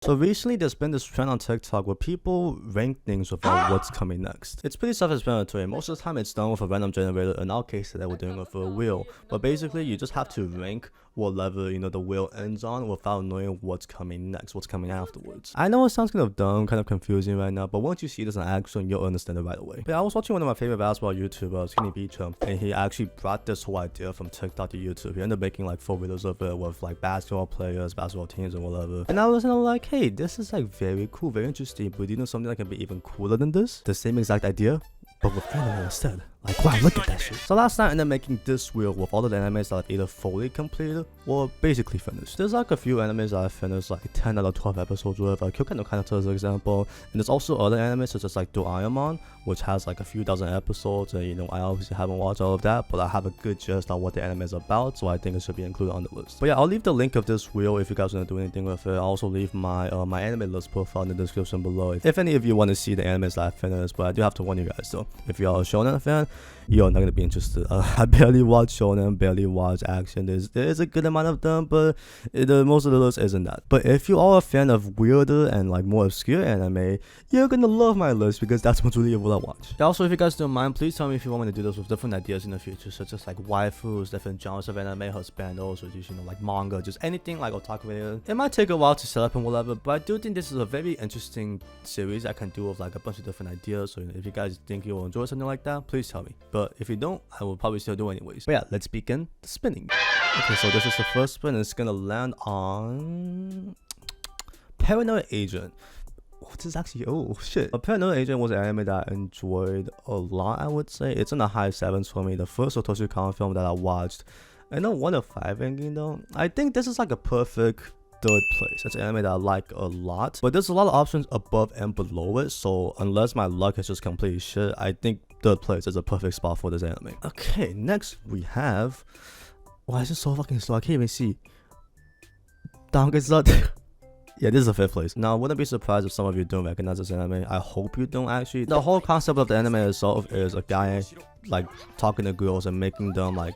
So recently there's been this trend on TikTok where people rank things without what's coming next. It's pretty self-explanatory. Most of the time it's done with a random generator. In our case today we're doing it with a wheel. But basically you just have to rank what level the wheel ends on without knowing what's coming next, what's coming afterwards. I know it sounds kind of dumb, kind of confusing right now, but once you see this in action, you'll understand it right away. But I was watching one of my favorite basketball YouTubers, Skinny Beachum, and he actually brought this whole idea from TikTok to YouTube. He ended up making like 4 videos of it with like basketball players, basketball teams, and whatever. And I was like, hey, this is like very cool, very interesting, but you know something that can be even cooler than this? The same exact idea, but with anime instead. Like, wow, look at that shit. So last night I ended up making this wheel with all of the animes that I've either fully completed or basically finished. There's like a few animes that I finished like 10 out of 12 episodes with, like Kyokan no Kanata as an example. And there's also other animes such as like Doraemon, which has like a few dozen episodes, and I obviously haven't watched all of that, but I have a good gist on what the anime is about, so I think it should be included on the list. But yeah, I'll leave the link of this wheel if you guys want to do anything with it. I'll also leave my my anime list profile in the description below if any of you want to see the animes that I finished. But I do have to warn you guys though, if you're a shonen fan, you're not gonna be interested. I barely watch shonen, barely watch action. There is a good amount of them, but most of the list isn't that. But if you are a fan of weirder and like more obscure anime, you're gonna love my list because that's majority of what I watch. Also, if you guys don't mind, please tell me if you want me to do this with different ideas in the future, such as like waifus, different genres of anime, husbandos, or just like manga, just anything like otaku related. It might take a while to set up and whatever, but I do think this is a very interesting series I can do with like a bunch of different ideas. So if you guys think you'll enjoy something like that, please tell me. But if you don't, I will probably still do anyways. But yeah, let's begin the spinning. Okay, so this is the first spin, and it's gonna land on Paranoid Agent. This is actually, oh shit. A Paranoid Agent was an anime that I enjoyed a lot, I would say. It's in the high 7s for me. The first Otoshi Kon film that I watched. I know 1 of 5 ranking though. I think this is like a perfect third place. It's an anime that I like a lot, but there's a lot of options above and below it, so unless my luck is just completely shit, I think third place is a perfect spot for this anime. Okay, next we have, why is it so fucking slow? I can't even see. Yeah, this is a 5th place. Now, I wouldn't be surprised if some of you don't recognize this anime. I hope you don't actually. The whole concept of the anime itself is a guy like talking to girls and making them like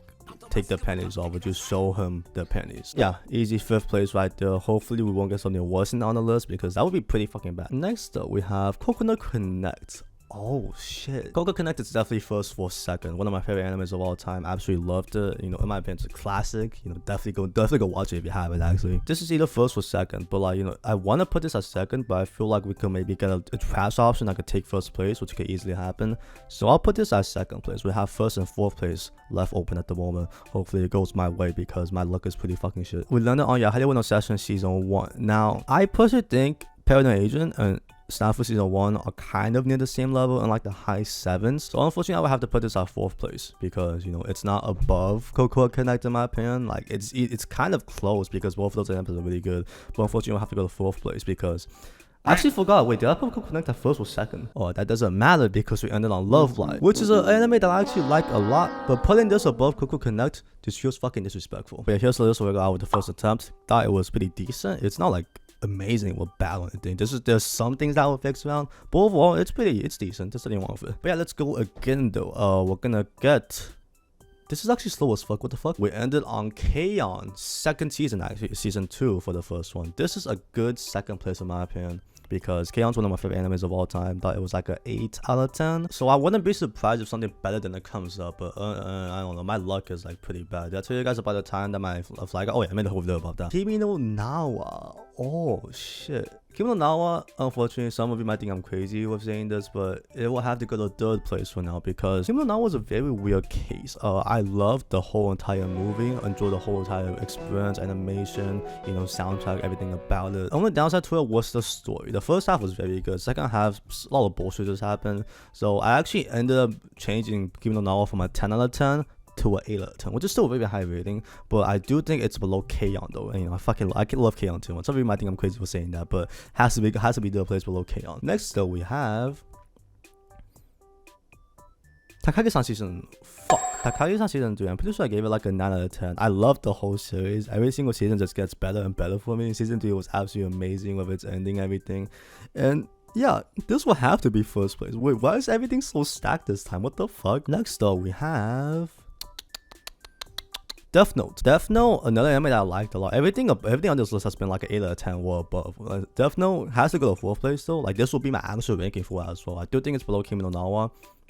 take their panties off, or just show him their panties. Yeah, easy 5th place right there. Hopefully we won't get something worse on the list because that would be pretty fucking bad. Next up we have Coconut Connect. Oh shit. Coco Connect is definitely first for second. One of my favorite animes of all time. Absolutely loved it. In my opinion, it's a classic. Definitely go watch it if you haven't actually. This is either first or second, but like, I want to put this as second, but I feel like we could maybe get a trash option that could take first place, which could easily happen. So I'll put this as second place. We have first and 4th place left open at the moment. Hopefully it goes my way because my luck is pretty fucking shit. We landed on Yahoo no Session Season 1. Now, I personally think Paranoid Agent and Snafu Season 1 are kind of near the same level in like the high 7s. So unfortunately I would have to put this at 4th place because it's not above Coco Connect in my opinion. Like it's kind of close because both of those animes are really good, but unfortunately I have to go to 4th place because I actually forgot. Wait, did I put Coco Connect at 1st or 2nd? Oh, that doesn't matter because we ended on Love Live, which is an anime that I actually like a lot, but putting this above Coco Connect just feels fucking disrespectful. But yeah, here's the list where we got with the first attempt. Thought it was pretty decent. It's not like amazing with bad or anything. There's some things that I would fix around, but overall it's decent. There's nothing wrong with it. But yeah, let's go again though. We're gonna get, this is actually slow as fuck. What the fuck? We ended on K-On! 2nd season, actually season 2 for the first one. This is a good 2nd place in my opinion because K-On's one of my favorite animes of all time. Thought it was like an 8 out of 10. So I wouldn't be surprised if something better than it comes up, but I don't know. My luck is like pretty bad. Did I tell you guys about the time that my flag? Oh yeah, I made a whole video about that. Kimi no Nawa. Oh shit. Kimi no Nawa, unfortunately, some of you might think I'm crazy with saying this, but it will have to go to 3rd place for now because Kimi no Nawa was a very weird case. I loved the whole entire movie, enjoyed the whole entire experience, animation, soundtrack, everything about it. The only downside to it was the story. The first half was very good. Second half, a lot of bullshit just happened. So I actually ended up changing Kimi no Nawa from a 10 out of 10 to an 8 out of 10, which is still a very high rating, but I do think it's below K-On! Though. And, I can love K-On! Too much. Some of you might think I'm crazy for saying that, but has to be the place below K-On! Next though we have Takagi-san season. Takagi-san season 3. I'm pretty sure I gave it like a 9 out of 10. I love the whole series. Every single season just gets better and better for me. Season 3 was absolutely amazing with its ending, everything, and yeah, this will have to be 1st place. Wait, why is everything so stacked this time? What the fuck? Next though we have Death Note. Death Note, another anime that I liked a lot. Everything on this list has been like an 8 out of 10 or above. Death Note has to go to 4th place though. Like, this will be my actual ranking for it as well. I do think it's below Kimi no Na.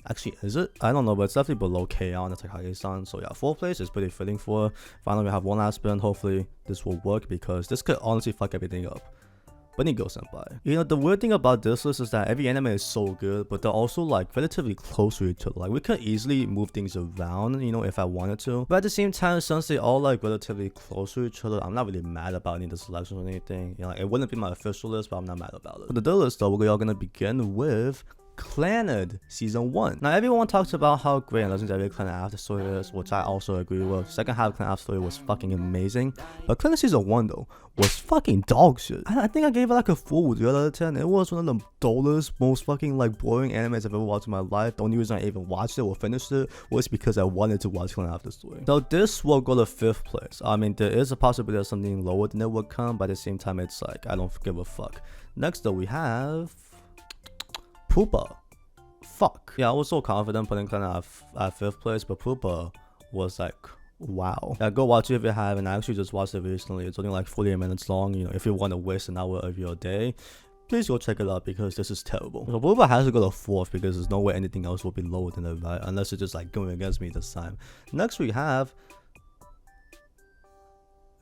Actually, is it? I don't know, but it's definitely below K-On! That's Takagi-san. So yeah, 4th place is pretty fitting for it. Finally, we have one last spin. Hopefully, this will work because this could honestly fuck everything up. But Nigo Senpai. You know, the weird thing about this list is that every anime is so good, but they're also like relatively close to each other. Like, we could easily move things around, you know, if I wanted to. But at the same time, since they all like relatively close to each other, I'm not really mad about any of the selections or anything. You know, like, it wouldn't be my official list, but I'm not mad about it. For the third list though, we're all gonna begin with Clannad Season 1. Now, everyone talks about how great and legendary Clannad After Story is, which I also agree with. Second half of Clannad After Story was fucking amazing, but Clannad Season 1 though was fucking dog shit. I think I gave it like a 4 out of 10. It was one of the dullest, most fucking like boring animes I've ever watched in my life. The only reason I even watched it or finished it was because I wanted to watch Clannad After Story. So this will go to 5th place. I mean, there is a possibility that something lower than it would come, but at the same time, it's like, I don't give a fuck. Next though, we have Pupa. Fuck. Yeah, I was so confident putting Clannad at 5th place, but Pupa was like, wow. Yeah, go watch it if you haven't. I actually just watched it recently. It's only like 48 minutes long. You know, if you want to waste an hour of your day, please go check it out because this is terrible. So Pupa has to go to 4th because there's no way anything else will be lower than it, right? Unless it's just like going against me this time. Next we have...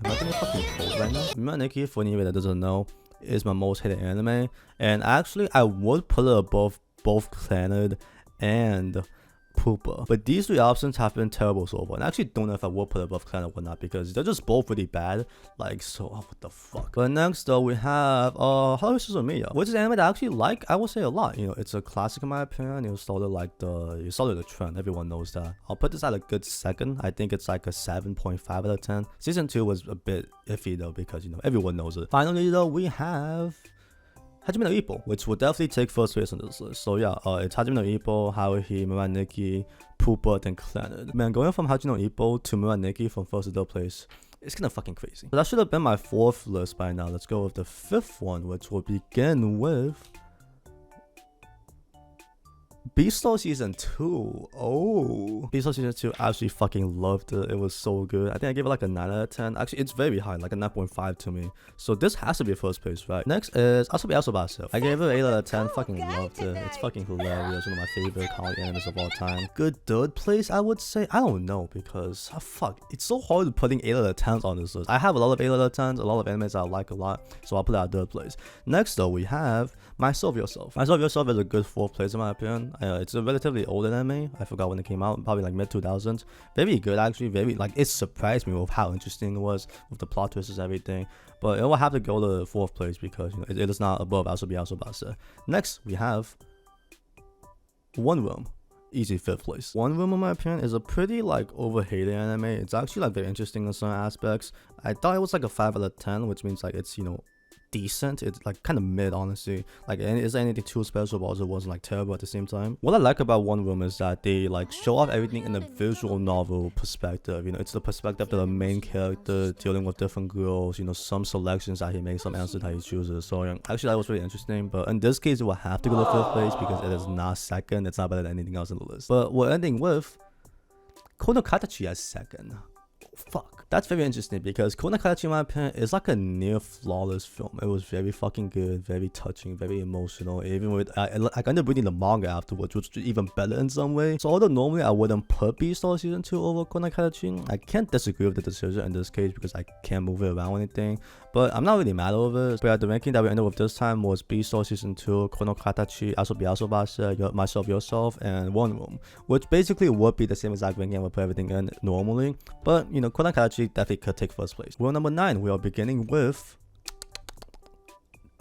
Am I getting fucking cold right now? Miwa Nikki, for anybody that doesn't know, is my most hated anime. And actually, I would put it above both Clannad and Pupa, but these 3 options have been terrible so far, and I actually don't know if I will put it above Clannad or not because they're just both really bad. Like, so what the fuck. But next though, we have Hello Suzumiya, which is an anime that I actually like. I would say a lot. You know, it's a classic in my opinion. It started the trend. Everyone knows that. I'll put this at a good 2nd. I think it's like a 7.5 out of 10. Season 2 was a bit iffy though because, you know, everyone knows it. Finally though, we have Hajime no Ippo, which will definitely take 1st place on this list. So yeah, it's Hajime no Ippo, Haruhi, Miwa Nikki, Pupa, then Clannad. Man, going from Hajime no Ippo to Miwa Nikki from 1st to 3rd place, it's kinda fucking crazy. So that should have been my 4th list by now. Let's go with the 5th one, which will begin with Beastars Season 2. Oh, Beastars Season 2, I actually fucking loved it. It was so good. I think I gave it like a 9 out of 10. Actually, it's very high, like a 9.5 to me. So this has to be 1st place, right? Next is Asobi Asobase. I gave it an 8 out of 10. Fucking loved it. It's fucking hilarious. One of my favorite comedy animes of all time. Good 3rd place, I would say. I don't know because fuck, it's so hard to putting 8 out of 10s on this list. I have a lot of 8 out of 10s, a lot of animes I like a lot, so I'll put it at 3rd place. Next though, we have Myself Yourself. Myself Yourself is a good 4th place in my opinion. It's a relatively old anime. I forgot when it came out, probably like mid 2000s. Very good actually. Very like, it surprised me with how interesting it was with the plot twists and everything. But it will have to go to 4th place because, you know, it is not above Asobi Asobase. Next we have One Room. Easy 5th place. One Room in my opinion is a pretty like overhated anime. It's actually like very interesting in some aspects. I thought it was like a 5 out of 10, which means like it's, you know, decent. It's like kind of mid, honestly. Like, is there anything too special, but also wasn't like terrible at the same time. What I like about One Room is that they like show off everything in a visual novel perspective. You know, it's the perspective of the main character dealing with different girls, you know, some selections that he makes, some answers that he chooses. So actually that was really interesting, but in this case it will have to go to 5th place because it is not 2nd. It's not better than anything else in the list. But we're ending with Kono Katachi as 2nd. Fuck, that's very interesting because Kono Katachi, in my opinion, is like a near flawless film. It was very fucking good, very touching, very emotional. Even with I ended up reading the manga afterwards, which was even better in some way. So although normally I wouldn't put Beastars Season 2 over Kono Katachi, I can't disagree with the decision in this case because I can't move it around or anything. But I'm not really mad over it. But yeah, the ranking that we ended with this time was Beastars Season 2, Kono Katachi, Asobi Asobase, Myself Yourself, and One Room, which basically would be the same exact ranking I would put everything in normally. But you know, Kono Katachi definitely could take 1st place. Rule number 9, we are beginning with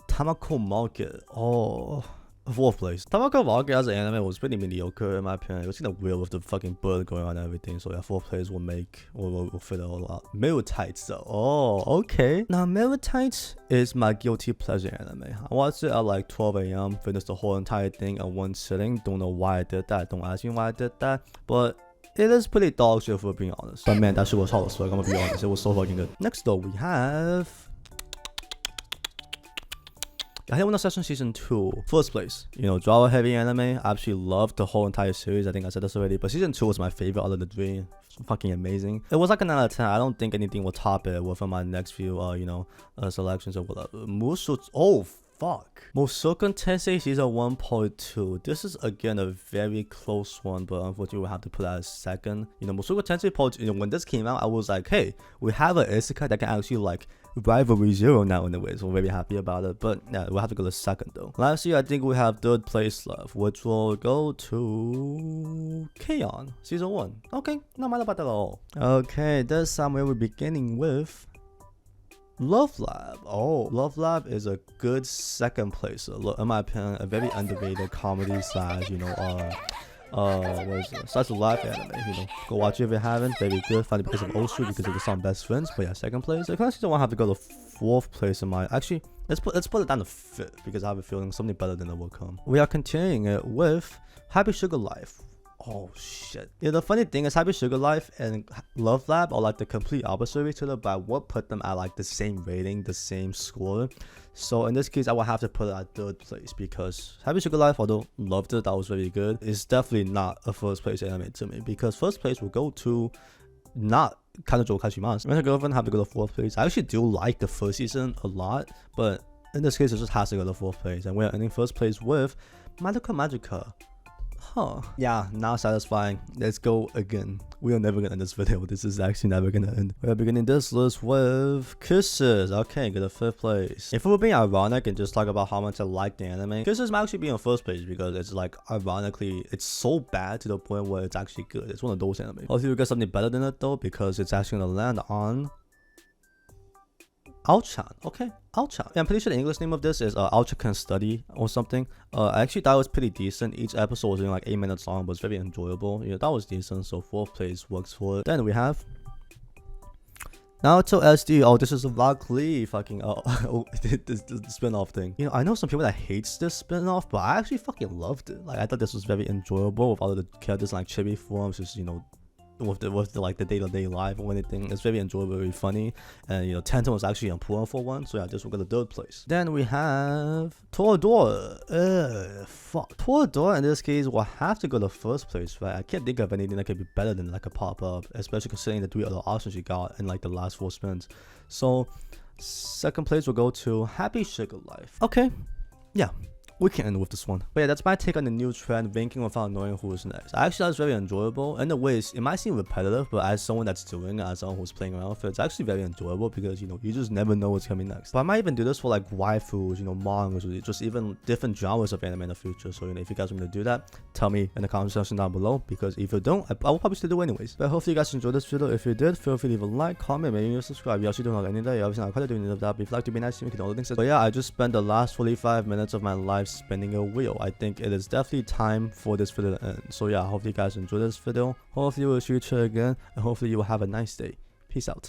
Tamako Market. Oh, 4th place. Tamako Market as an anime was pretty mediocre in my opinion. It was kind of weird with the fucking bird going on and everything. So yeah, 4th place will fit it all out. Mirror Tights though. Oh, okay. Now Mirror Tights is my guilty pleasure anime. I watched it at like 12 a.m. Finished the whole entire thing in one sitting. Don't know why I did that. Don't ask me why I did that. But it is pretty dog shit for being honest. But man, that shit was hard as fuck, I'm gonna be honest. It was so fucking good. Next though, we have Yahayawa no Session Season 2. 1st place. You know, drama heavy anime. I actually loved the whole entire series. I think I said this already. But Season 2 was my favorite out of the 3. fucking amazing. It was like a 9 out of 10. I don't think anything will top it within my next few selections or whatever. Oh fuck. Mushoku Tensei Season 1.2. This is again a very close one, but unfortunately we'll have to put that as second. Mushoku Tensei Part, when this came out, I was like, hey, we have an isekai that can actually like rival Re:Zero now in a way, so we're very happy about it. But yeah, we'll have to go to second though. Lastly, I think we have third place left, which will go to K-On! Season 1. Okay, not mad about that at all. Okay, this time we will be beginning with Love Lab. Oh, Love Lab is a good second place. In my opinion, a very underrated comedy slash, what is it? Such a live anime, Go watch it if you haven't. Very good. Find it because of Osu, because of the song Best Friends. But yeah, second place. I actually don't want to have to go to fourth place in my. Actually, let's put it down to fifth because I have a feeling something better than it will come. We are continuing it with Happy Sugar Life. Oh shit. Yeah, the funny thing is Happy Sugar Life and Love Lab are like the complete opposite of each other, but I would put them at like the same rating, the same score. So in this case, I would have to put it at third place because Happy Sugar Life, although loved it, that was very good, is definitely not a first place anime to me because first place will go to not Kanojo Kashimasu. My girlfriend have to go to fourth place. I actually do like the first season a lot, but in this case, it just has to go to fourth place, and we're ending first place with Madoka Magica. Huh. Yeah, now satisfying. Let's go again. We are never gonna end this video. This is actually never gonna end. We are beginning this list with Kisses. Okay, go to fifth place. If we were being ironic and just talk about how much I like the anime, Kisses might actually be in first place because it's like ironically, it's so bad to the point where it's actually good. It's one of those anime. Hopefully we get something better than it though, because it's actually gonna land on Ao-chan. Okay, Ao-chan. Yeah, I'm pretty sure the English name of this is Ao-chan Can Study or something. I actually thought it was pretty decent. Each episode was only like 8 minutes long, but it's very enjoyable. Yeah, that was decent. So fourth place works for it. Then we have Naruto SD. Oh, this is a Rock Lee fucking this spin-off thing. I know some people that hates this spin-off, but I actually fucking loved it. Like I thought this was very enjoyable with all of the characters like chibi forms, just with the like the day-to-day life or anything. It's very enjoyable, very funny, and Tenten was actually important for one. So yeah, this will go to third place. Then we have Toradora. Fuck, Toradora in this case will have to go to first place, right? I can't think of anything that could be better than like a pop-up, especially considering the 3 other options you got in like the last 4 spins. So second place will go to Happy Sugar Life. Okay, yeah, we can end with this one. But yeah, that's my take on the new trend, ranking without knowing who is next. Actually, that's very enjoyable. In a way, it might seem repetitive, but as someone that's doing it, as someone who's playing around with it, it's actually very enjoyable because, you just never know what's coming next. But I might even do this for like waifus, mangas, or just even different genres of anime in the future. So, if you guys want me to do that, tell me in the comment section down below, because if you don't, I will probably still do anyways. But hopefully you guys enjoyed this video. If you did, feel free to leave a like, comment, maybe subscribe. You actually don't know any day. Obviously, I'm quite doing any of that. But if you'd like to be nice to me, you can all the things. But yeah, I just spent the last 45 minutes of my life spinning a wheel. I think it is definitely time for this video to end. So yeah, hopefully you guys enjoyed this video. Hopefully we'll see you again, and hopefully you will have a nice day. Peace out.